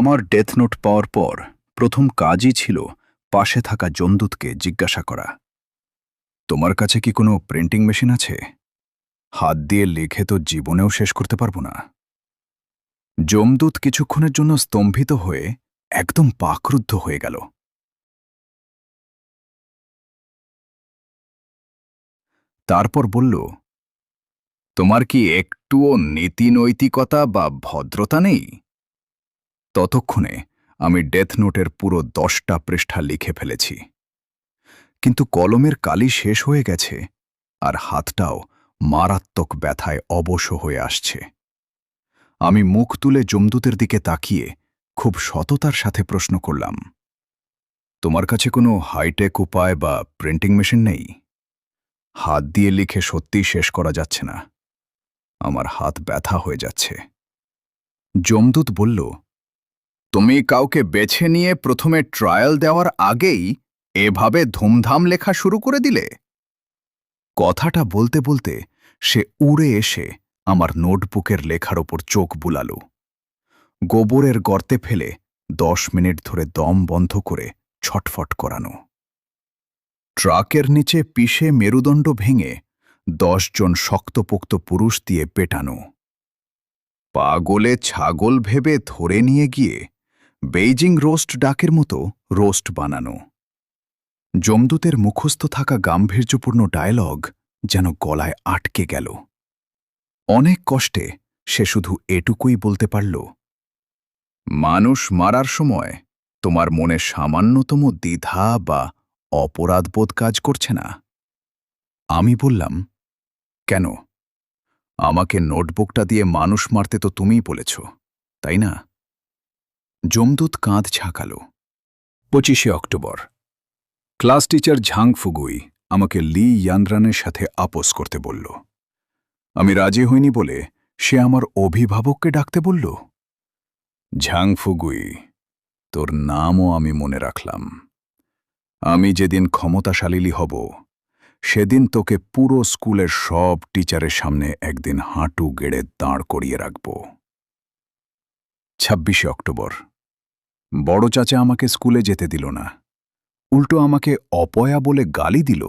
আমার death note পাওয়ার পর প্রথম কাজই ছিল পাশে থাকা জমদূতকে জিজ্ঞাসা করা, তোমার কাছে কি কোনো প্রিন্টিং মেশিন আছে? হাত দিয়ে লিখে তো জীবনেও শেষ করতে পারবো না। যমদূত কিছুক্ষণের জন্য স্তম্ভিত হয়ে একদম বাকরুদ্ধ হয়ে গেল। তারপর বলল, তোমার কি একটুও নীতি নৈতিকতা বা ভদ্রতা নেই? ততক্ষণে আমি ডেথ নোটের পুরো 10টা পৃষ্ঠা লিখে ফেলেছি, কিন্তু কলমের কালি শেষ হয়ে গেছে আর হাতটাও মারাত্মক ব্যথায় অবশ হয়ে আসছে। আমি মুখ তুলে যমদূতের দিকে তাকিয়ে খুব সততার সাথে প্রশ্ন করলাম, তোমার কাছে কোনো হাইটেক উপায় বা প্রিন্টিং মেশিন নেই? হাত দিয়ে লিখে সত্যিই শেষ করা যাচ্ছে না, আমার হাত ব্যথা হয়ে যাচ্ছে। যমদূত বলল, তুমি কাউকে বেছে নিয়ে প্রথমে ট্রায়াল দেওয়ার আগেই এভাবে ধুমধাম লেখা শুরু করে দিলে? কথাটা বলতে বলতে সে উড়ে এসে আমার নোটবুকের লেখার ওপর চোখ বুলাল। গোবরের গর্তে ফেলে 10 মিনিট ধরে দম বন্ধ করে ছটফট করানো। ট্রাকের নিচে পিষে মেরুদণ্ড ভেঙে 10 জন শক্তপোক্ত পুরুষ দিয়ে পেটানো। পাগলে ছাগল ভেবে ধরে নিয়ে গিয়ে বেইজিং রোস্ট ডাকের মতো রোস্ট বানানো। যমদূতের মুখস্থ থাকা গাম্ভীর্যপূর্ণ ডায়লগ যেন গলায় আটকে গেল। অনেক কষ্টে সে শুধু এটুকুই বলতে পারল, মানুষ মারার সময় তোমার মনে সামান্যতম দ্বিধা বা অপরাধবোধ কাজ করছে না? আমি বললাম, কেন? আমাকে নোটবুকটা দিয়ে মানুষ মারতে তো তুমিই বলেছ, তাই না? যমদূত কাঁধ ঝাঁকাল। 25শে অক্টোবর। ক্লাস টিচার ঝাং ফুগুই আমাকে লি ইয়ানরানের সাথে আপোস করতে বলল। আমি রাজি হইনি বলে সে আমার অভিভাবককে ডাকতে বলল। ঝাং ফুগুই, তোর নামও আমি মনে রাখলাম। আমি যেদিন ক্ষমতাশালী হব সেদিন তোকে পুরো স্কুলের সব টিচারের সামনে একদিন হাঁটু গেড়ে দাঁড় করিয়ে রাখব। 26শে অক্টোবর। বড় চাচা আমাকে স্কুলে যেতে দিল না, উল্টো আমাকে অপয়া বলে গালি দিল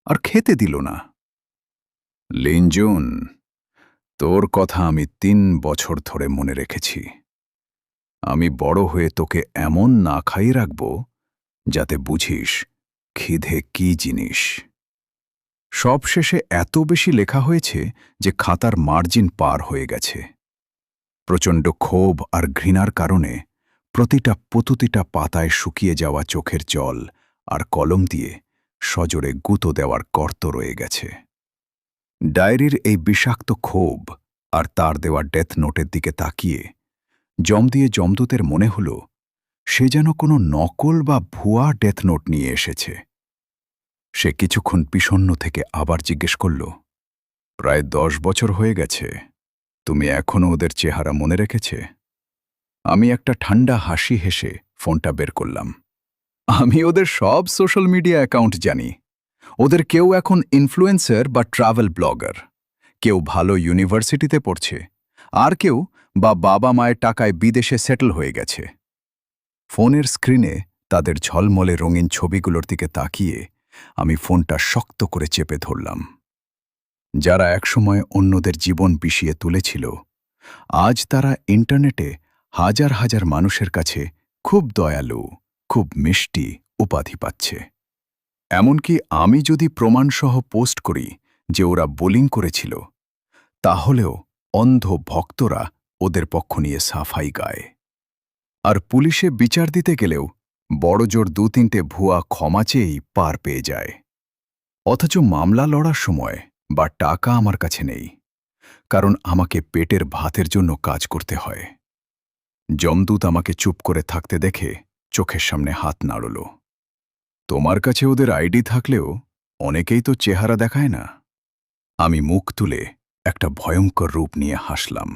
আর খেতে দিল না। লিনজুন, তোর কথা আমি 3 বছর ধরে মনে রেখেছি। আমি বড় হয়ে তোকে এমন না খাইয়ে রাখব যাতে বুঝিস খিদে কি জিনিস। সবশেষে এত বেশি লেখা হয়েছে যে খাতার মার্জিন পার হয়ে গেছে। প্রচণ্ড ক্ষোভ আর ঘৃণার কারণে প্রতিটা পাতায় শুকিয়ে যাওয়া চোখের জল আর কলম দিয়ে সজোরে গুঁতো দেওয়ার গর্ত রয়ে গেছে। ডায়েরির এই বিষাক্ত ক্ষোভ আর তার দেওয়া ডেথ নোটের দিকে তাকিয়ে যমদূতের মনে হল সে যেন কোনো নকল বা ভুয়া ডেথ নোট নিয়ে এসেছে। সে কিছুক্ষণ বিষণ্ণ থেকে আবার জিজ্ঞেস করল, প্রায় 10 বছর হয়ে গেছে, তুমি এখনও ওদের চেহারা মনে রেখেছে? আমি একটা ঠান্ডা হাসি হেসে ফোনটা বের করলাম। আমি ওদের সব সোশ্যাল মিডিয়া অ্যাকাউন্ট জানি। ওদের কেউ এখন ইনফ্লুয়েন্সার বা ট্রাভেল ব্লগার, কেউ ভালো ইউনিভার্সিটিতে পড়ছে, আর কেউ বাবা মায়ের টাকায় বিদেশে সেটেল হয়ে গেছে। ফোনের স্ক্রিনে তাদের ঝলমলে রঙিন ছবিগুলোর দিকে তাকিয়ে আমি ফোনটা শক্ত করে চেপে ধরলাম। যারা একসময় অন্যদের জীবন বিষিয়ে তুলেছিল, আজ তারা ইন্টারনেটে হাজার হাজার মানুষের কাছে খুব দয়ালু, খুব মিষ্টি উপাধি পাচ্ছে। এমনকি আমি যদি প্রমাণসহ পোস্ট করি যে ওরা বোলিং করেছিল, তাহলেও অন্ধ ভক্তরা ওদের পক্ষ নিয়ে সাফাই গায়। আর পুলিশে বিচার দিতে গেলেও বড়জোর 2-3টে ভুয়া ক্ষমা চেয়েই পার পেয়ে যায়। অথচ মামলা লড়ার সময় বা টাকা আমার কাছে নেই, কারণ আমাকে পেটের ভাতের জন্য কাজ করতে হয়। যমদূত আমাকে চুপ করে থাকতে দেখে চোখের সামনে হাত নাড়ল। তোমার কাছে ওদের আইডি থাকলেও অনেকেই তো চেহারা দেখায় না। আমি মুখ তুলে একটা ভয়ঙ্কর রূপ নিয়ে হাসলাম।